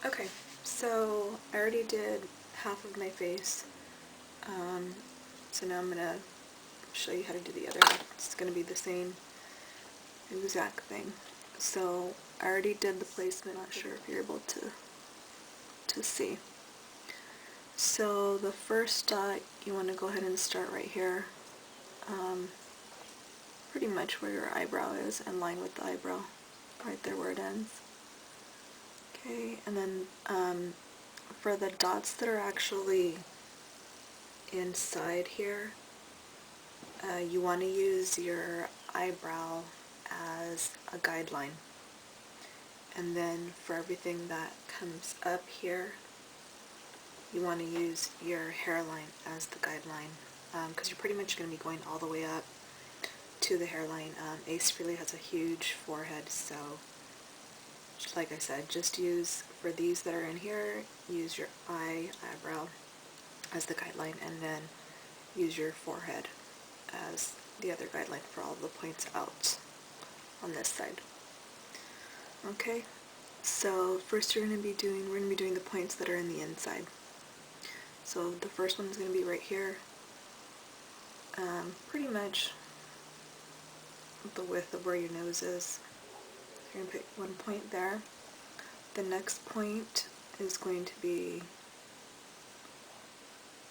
Okay, so I already did half of my face, so now I'm going to show you how to do the other half. It's going to be the same exact thing. So I already did the placement, not sure if you're able to see. So the first dot, you want to go ahead and start right here, pretty much where your eyebrow is, and line with the eyebrow, right there where it ends. Okay, and then for the dots that are actually inside here, you want to use your eyebrow as a guideline. And then for everything that comes up here, you want to use your hairline as the guideline, because you're pretty much going to be going all the way up to the hairline. Ace Frehley has a huge forehead, so like I said, just use, for these that are in here, use your eyebrow as the guideline, and then use your forehead as the other guideline for all the points out on this side. Okay, so first we're going to be doing the points that are in the inside. So the first one is going to be right here, pretty much the width of where your nose is. You're going to pick one point there. The next point is going to be,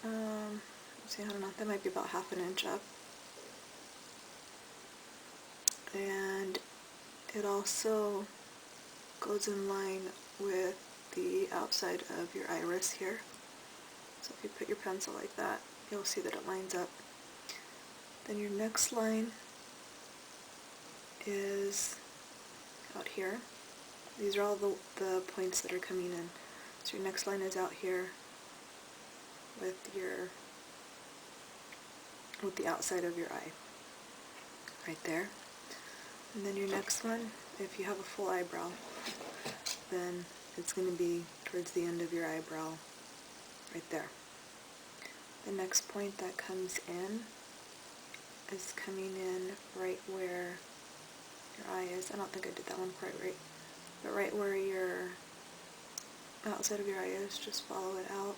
let's see, I don't know, that might be about half an inch up. And it also goes in line with the outside of your iris here. So if you put your pencil like that, you'll see that it lines up. Then your next line is out here. These are all the points that are coming in. So your next line is out here with the outside of your eye, right there. And then your next one, if you have a full eyebrow, then it's going to be towards the end of your eyebrow, right there. The next point that comes in is coming in right where your eye is. I don't think I did that one quite right, but right where your outside of your eye is, just follow it out,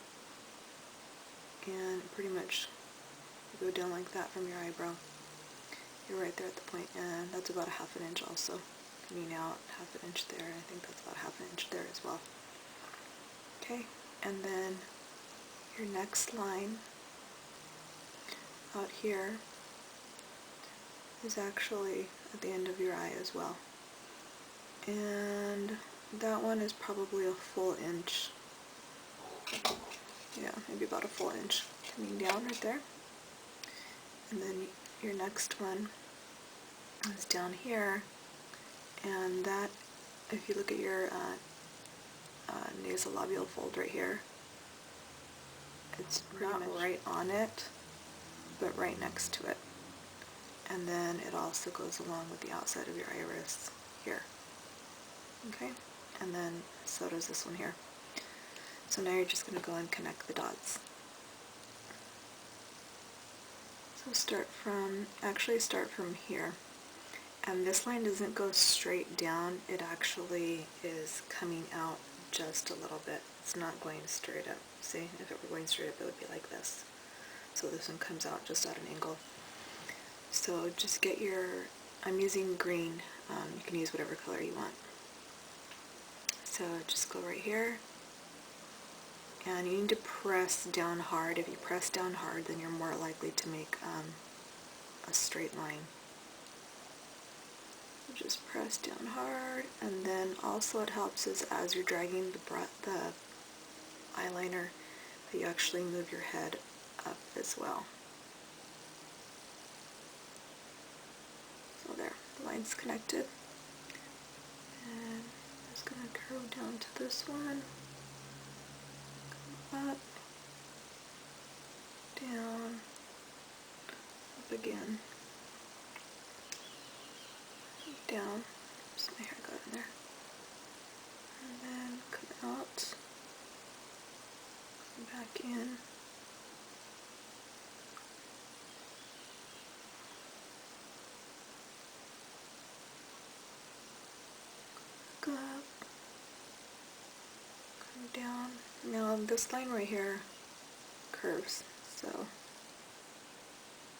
and pretty much go down like that from your eyebrow. You're right there at the point, and that's about a half an inch also. Coming out half an inch there, I think that's about half an inch there as well. Okay, and then your next line out here is actually at the end of your eye as well. And that one is probably a full inch. Yeah, maybe about a full inch coming down right there. And then your next one is down here, and that, if you look at your nasolabial fold right here, it's not right on it, but right next to it. And then it also goes along with the outside of your iris here. Okay, and then so does this one here. So now you're just going to go and connect the dots. So start from here. And this line doesn't go straight down, it actually is coming out just a little bit. It's not going straight up. See, if it were going straight up, it would be like this. So this one comes out just at an angle. So just get your, I'm using green, you can use whatever color you want. So just go right here, and you need to press down hard. If you press down hard, then you're more likely to make a straight line. Just press down hard, and then also it helps is as you're dragging the eyeliner, that you actually move your head up as well. So there, the line's connected. And I'm just going to curve down to this one, come up, down, up again, down, oops, my hair got in there, and then come out, come back in, go up, down. Now this line right here curves, so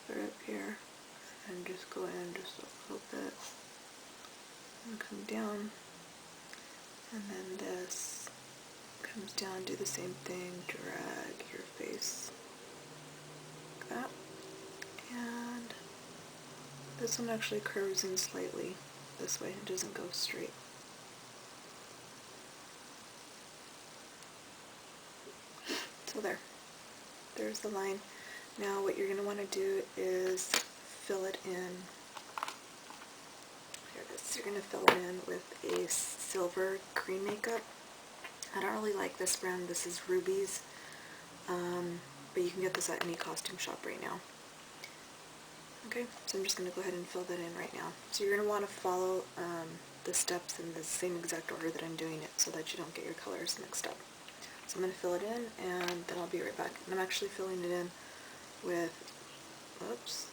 put it up here and just go in just a little bit and come down, and then this comes down, do the same thing, drag your face like that, and this one actually curves in slightly this way, it doesn't go straight. So there's the line. Now what you're going to want to do is fill it in. Here it is. You're going to fill it in with a silver cream makeup. I don't really like this brand. This is Rubie's, but you can get this at any costume shop right now. Okay, so I'm just going to go ahead and fill that in right now. So you're going to want to follow the steps in the same exact order that I'm doing it so that you don't get your colors mixed up. So I'm going to fill it in, and then I'll be right back. And I'm actually filling it in with, oops,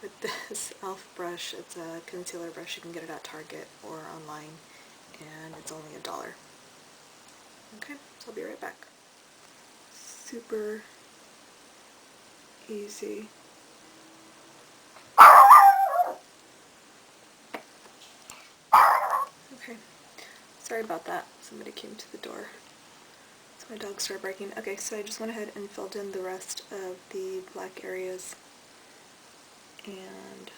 with this e.l.f. brush. It's a concealer brush. You can get it at Target or online, and it's only $1. Okay, so I'll be right back. Super easy. Okay, sorry about that. Somebody came to the door. So my dog started barking. Okay, so I just went ahead and filled in the rest of the black areas, and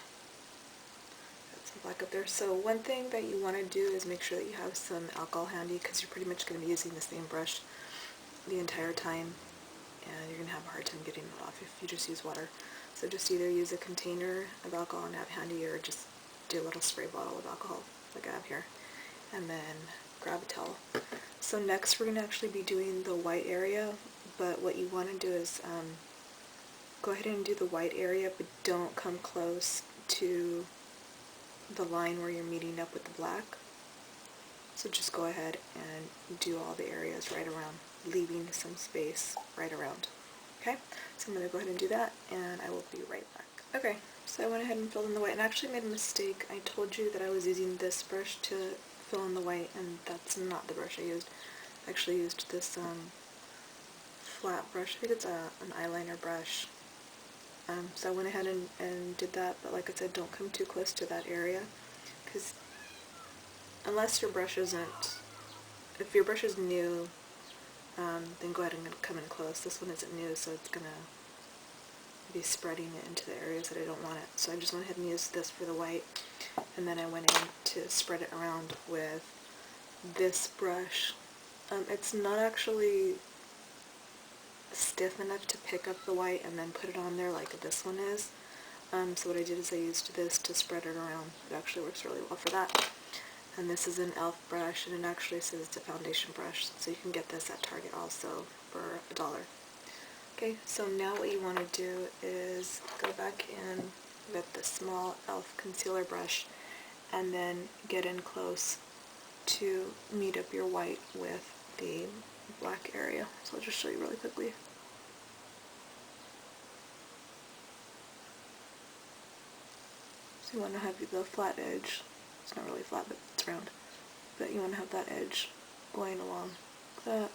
got some black up there. So one thing that you want to do is make sure that you have some alcohol handy, because you're pretty much going to be using the same brush the entire time, and you're going to have a hard time getting it off if you just use water. So just either use a container of alcohol and have handy, or just do a little spray bottle of alcohol like I have here, and then grab a towel. So next we're going to actually be doing the white area, but what you want to do is go ahead and do the white area, but don't come close to the line where you're meeting up with the black. So just go ahead and do all the areas right around, leaving some space right around. Okay, so I'm going to go ahead and do that, and I will be right back. Okay, so I went ahead and filled in the white, and I actually made a mistake. I told you that I was using this brush to fill in the white, and that's not the brush I used. I actually used this flat brush. I think it's an eyeliner brush. So I went ahead and did that, but like I said, don't come too close to that area, because unless your brush isn't, if your brush is new, then go ahead and come in close. This one isn't new, so it's going to be spreading it into the areas that I don't want it. So I just went ahead and used this for the white, and then I went in to spread it around with this brush. It's not actually stiff enough to pick up the white and then put it on there like this one is. So what I did is I used this to spread it around. It actually works really well for that. And this is an e.l.f. brush, and it actually says it's a foundation brush, so you can get this at Target also for $1. Okay, so now what you want to do is go back in with the small e.l.f. concealer brush, and then get in close to meet up your white with the black area. So I'll just show you really quickly. So you want to have the flat edge. It's not really flat, but it's round. But you want to have that edge going along like that.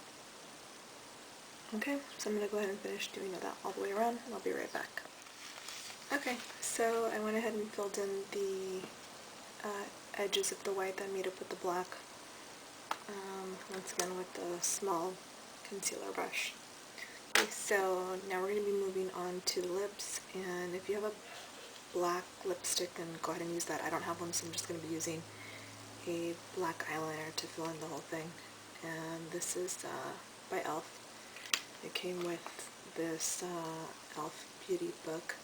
Okay, so I'm going to go ahead and finish doing that all the way around, and I'll be right back. Okay, so I went ahead and filled in the edges of the white that meet up with the black, once again with the small concealer brush. Okay, so now we're going to be moving on to the lips, and if you have a black lipstick, then go ahead and use that. I don't have one, so I'm just going to be using a black eyeliner to fill in the whole thing. And this is by e.l.f. It came with this e.l.f. beauty book,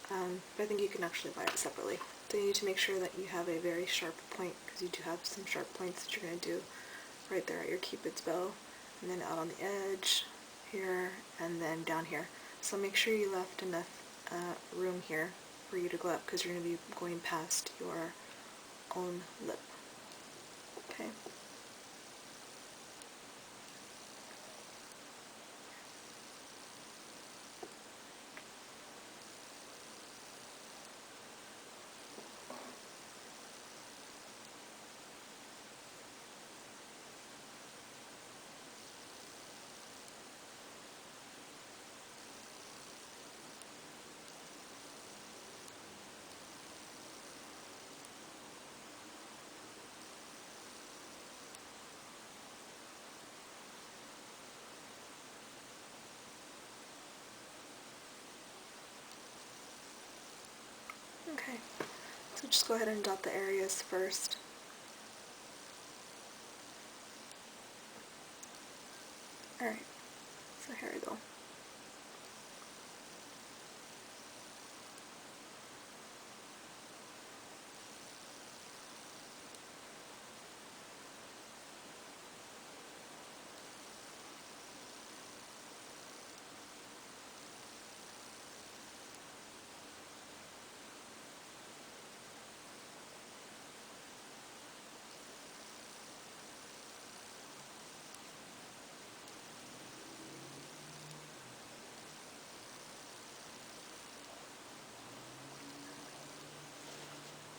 but I think you can actually buy it separately. So you need to make sure that you have a very sharp point, because you do have some sharp points that you're going to do right there at your cupid's bow, and then out on the edge here, and then down here. So make sure you left enough room here for you to go up, because you're going to be going past your own lip. Okay. just go ahead and dot the areas first. Alright, so here we go.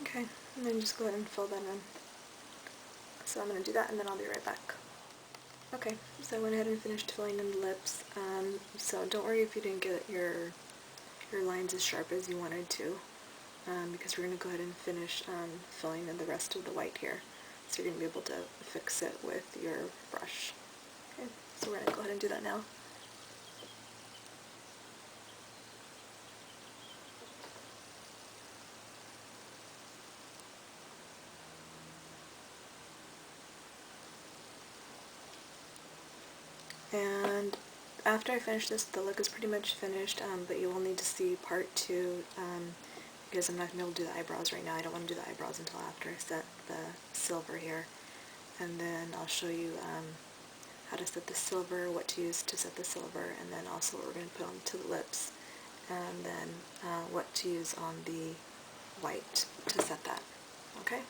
Okay, and then just go ahead and fill that in. So I'm going to do that and then I'll be right back. Okay, so I went ahead and finished filling in the lips. So don't worry if you didn't get your lines as sharp as you wanted to, because we're going to go ahead and finish filling in the rest of the white here. So you're going to be able to fix it with your brush. Okay, so we're going to go ahead and do that now. And after I finish this, the look is pretty much finished, but you will need to see part 2, because I'm not going to be able to do the eyebrows right now. I don't want to do the eyebrows until after I set the silver here. And then I'll show you how to set the silver, what to use to set the silver, and then also what we're going to put on to the lips, and then what to use on the white to set that. Okay?